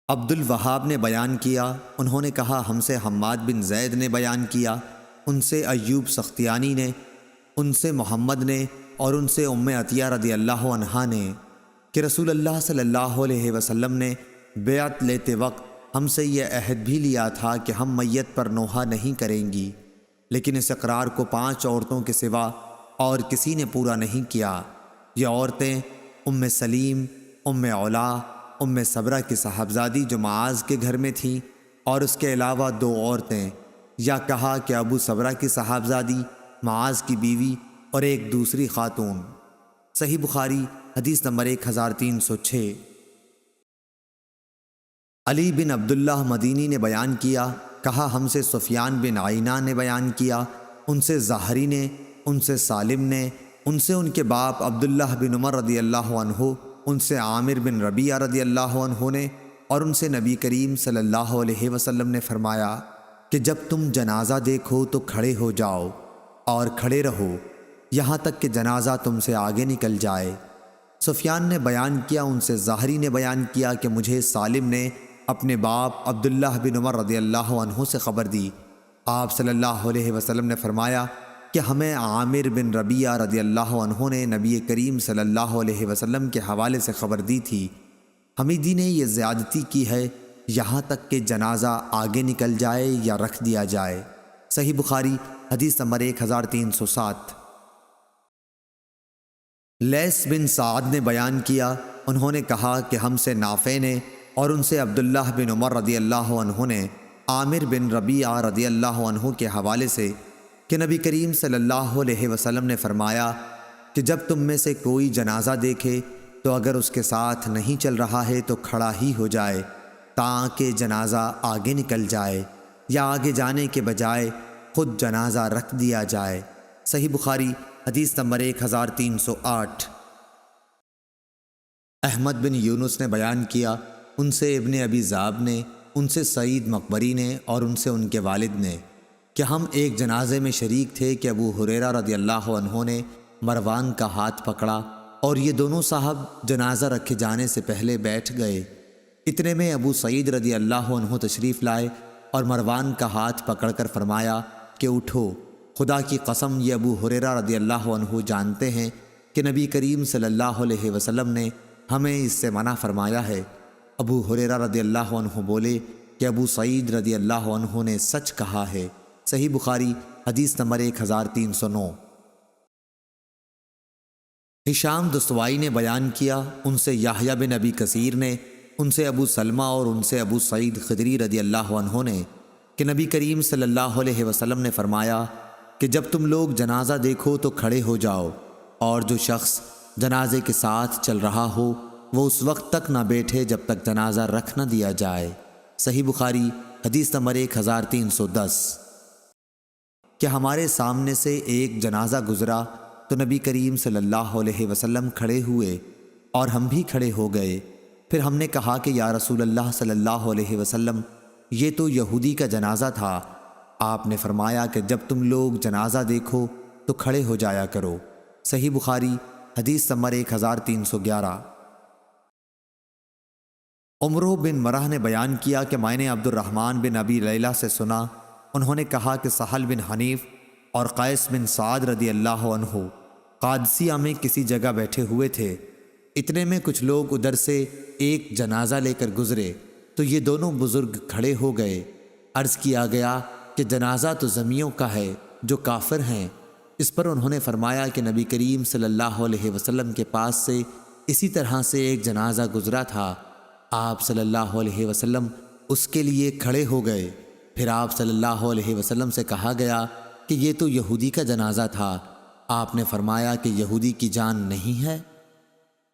عبد الوہاب نے بیان کیا، انہوں نے کہا ہم سے حماد بن زید نے بیان کیا، ان سے ایوب سختیانی نے، ان سے محمد نے اور ان سے ام عطیہ رضی اللہ عنہا نے کہ رسول اللہ صلی اللہ علیہ وسلم نے بیعت لیتے وقت ہم سے یہ عہد بھی لیا تھا کہ ہم میت پر نوحہ نہیں کریں گی، لیکن اس اقرار کو 5 عورتوں کے سوا اور کسی نے پورا نہیں کیا۔ یہ عورتیں ام سلیم، ام علا، ام صبرہ کی صاحبزادی جو معاذ کے گھر میں تھیں، اور اس کے علاوہ 2 عورتیں، یا کہا کہ ابو صبرہ کی صاحبزادی، معاذ کی بیوی اور ایک دوسری خاتون۔ صحیح بخاری حدیث نمبر 1306۔ علی بن عبداللہ مدینی نے بیان کیا، کہا ہم سے سفیان بن عینہ نے بیان کیا، ان سے زہری نے، ان سے سالم نے، ان سے ان کے باپ عبداللہ بن عمر رضی اللہ عنہ، ان سے عامر بن ربیعہ رضی اللہ عنہ نے، اور ان سے نبی کریم صلی اللہ علیہ وسلم نے فرمایا کہ جب تم جنازہ دیکھو تو کھڑے ہو جاؤ اور کھڑے رہو یہاں تک کہ جنازہ تم سے آگے نکل جائے۔ سفیان نے بیان کیا، ان سے زہری نے بیان کیا کہ مجھے سالم نے اپنے باپ عبداللہ بن عمر رضی اللہ عنہ سے خبر دی، آپ صلی اللہ علیہ وسلم نے فرمایا کہ ہمیں عامر بن ربیعہ رضی اللہ عنہ نے نبی کریم صلی اللہ علیہ وسلم کے حوالے سے خبر دی تھی، حمیدی نے یہ زیادتی کی ہے یہاں تک کہ جنازہ آگے نکل جائے یا رکھ دیا جائے۔ صحیح بخاری حدیث نمبر 1307۔ لیث بن سعد نے بیان کیا، انہوں نے کہا کہ ہم سے نافع نے اور ان سے عبداللہ بن عمر رضی اللہ عنہ نے عامر بن ربیعہ رضی اللہ عنہ کے حوالے سے کہ نبی کریم صلی اللہ علیہ وسلم نے فرمایا کہ جب تم میں سے کوئی جنازہ دیکھے تو اگر اس کے ساتھ نہیں چل رہا ہے تو کھڑا ہی ہو جائے تاکہ جنازہ آگے نکل جائے، یا آگے جانے کے بجائے خود جنازہ رکھ دیا جائے۔ صحیح بخاری حدیث نمبر 1308۔ احمد بن یونس نے بیان کیا، ان سے ابن ابی ذئب نے، ان سے سعید مقبری نے اور ان سے ان کے والد نے کہ ہم ایک جنازے میں شریک تھے کہ ابو ہریرہ رضی اللہ عنہ نے مروان کا ہاتھ پکڑا اور یہ دونوں صاحب جنازہ رکھے جانے سے پہلے بیٹھ گئے۔ اتنے میں ابو سعید رضی اللہ عنہ تشریف لائے اور مروان کا ہاتھ پکڑ کر فرمایا کہ اٹھو، خدا کی قسم یہ ابو ہریرہ رضی اللہ عنہ جانتے ہیں کہ نبی کریم صلی اللہ علیہ وسلم نے ہمیں اس سے منع فرمایا ہے۔ ابو ہریرہ رضی اللہ عنہ بولے کہ ابو سعید رضی اللہ عنہ نے سچ کہا ہے۔ صحیح بخاری حدیث نمبر 1309۔ ہشام دستوائی نے بیان کیا، ان سے یحییٰ بن ابی کثیر نے، ان سے ابو سلمہ اور ان سے ابو سعید خدری رضی اللہ عنہ نے کہ نبی کریم صلی اللہ علیہ وسلم نے فرمایا کہ جب تم لوگ جنازہ دیکھو تو کھڑے ہو جاؤ، اور جو شخص جنازے کے ساتھ چل رہا ہو وہ اس وقت تک نہ بیٹھے جب تک جنازہ رکھ نہ دیا جائے۔ صحیح بخاری حدیث نمبر 1310۔ کہ ہمارے سامنے سے ایک جنازہ گزرا تو نبی کریم صلی اللہ علیہ وسلم کھڑے ہوئے اور ہم بھی کھڑے ہو گئے، پھر ہم نے کہا کہ یا رسول اللہ صلی اللہ علیہ وسلم یہ تو یہودی کا جنازہ تھا۔ آپ نے فرمایا کہ جب تم لوگ جنازہ دیکھو تو کھڑے ہو جایا کرو۔ صحیح بخاری حدیث نمبر 1311۔ عمرو بن مرہ نے بیان کیا کہ میں نے عبد الرحمن بن ابی لیلہ سے سنا، انہوں نے کہا کہ سہل بن حنیف اور قیس بن سعد رضی اللہ عنہ قادسیہ میں کسی جگہ بیٹھے ہوئے تھے، اتنے میں کچھ لوگ ادھر سے ایک جنازہ لے کر گزرے تو یہ دونوں بزرگ کھڑے ہو گئے۔ عرض کیا گیا کہ جنازہ تو زمیوں کا ہے جو کافر ہیں۔ اس پر انہوں نے فرمایا کہ نبی کریم صلی اللہ علیہ وسلم کے پاس سے اسی طرح سے ایک جنازہ گزرا تھا، آپ صلی اللہ علیہ وسلم اس کے لیے کھڑے ہو گئے، پھر آپ صلی اللہ علیہ وسلم سے کہا گیا کہ یہ تو یہودی کا جنازہ تھا، آپ نے فرمایا کہ یہودی کی جان نہیں ہے۔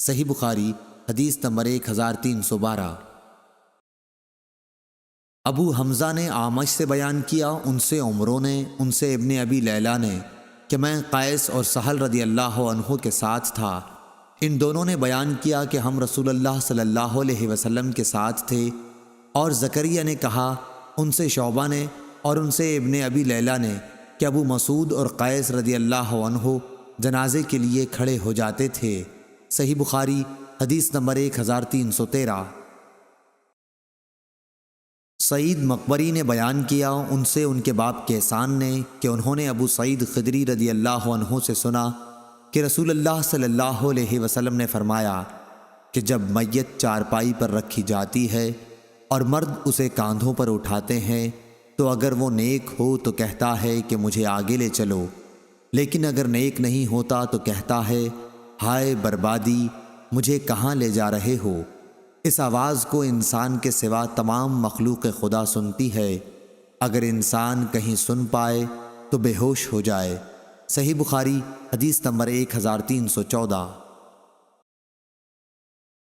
صحیح بخاری حدیث نمبر 1312۔ ابو حمزہ نے اعمش سے بیان کیا، ان سے عمرو نے، ان سے ابن ابی لیلہ نے کہ میں قیس اور سہل رضی اللہ عنہ کے ساتھ تھا، ان دونوں نے بیان کیا کہ ہم رسول اللہ صلی اللہ علیہ وسلم کے ساتھ تھے، اور زکریا نے کہا، ان سے شعبہ نے اور ان سے ابن ابی لیلہ نے کہ ابو مسعود اور قیس رضی اللہ عنہ جنازے کے لیے کھڑے ہو جاتے تھے۔ صحیح بخاری حدیث نمبر 1313۔ سعید مقبری نے بیان کیا ان سے ان کے باپ کیسان نے کہ انہوں نے ابو سعید خدری رضی اللہ عنہ سے سنا کہ رسول اللہ صلی اللہ علیہ وسلم نے فرمایا کہ جب میت چارپائی پر رکھی جاتی ہے اور مرد اسے کاندھوں پر اٹھاتے ہیں تو اگر وہ نیک ہو تو کہتا ہے کہ مجھے آگے لے چلو، لیکن اگر نیک نہیں ہوتا تو کہتا ہے ہائے بربادی، مجھے کہاں لے جا رہے ہو۔ اس آواز کو انسان کے سوا تمام مخلوق خدا سنتی ہے، اگر انسان کہیں سن پائے تو بے ہوش ہو جائے۔ صحیح بخاری حدیث نمبر 1314۔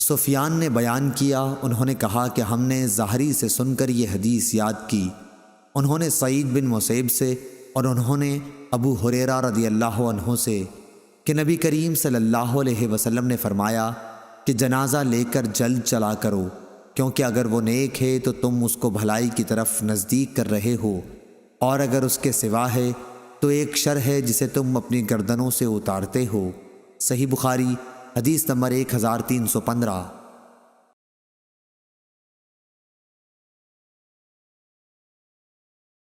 سفیان نے بیان کیا، انہوں نے کہا کہ ہم نے زہری سے سن کر یہ حدیث یاد کی، انہوں نے سعید بن مسیب سے اور انہوں نے ابو ہریرہ رضی اللہ عنہ سے کہ نبی کریم صلی اللہ علیہ وسلم نے فرمایا کہ جنازہ لے کر جلد چلا کرو، کیونکہ اگر وہ نیک ہے تو تم اس کو بھلائی کی طرف نزدیک کر رہے ہو، اور اگر اس کے سوا ہے تو ایک شر ہے جسے تم اپنی گردنوں سے اتارتے ہو۔ صحیح بخاری حدیث نمبر 1315۔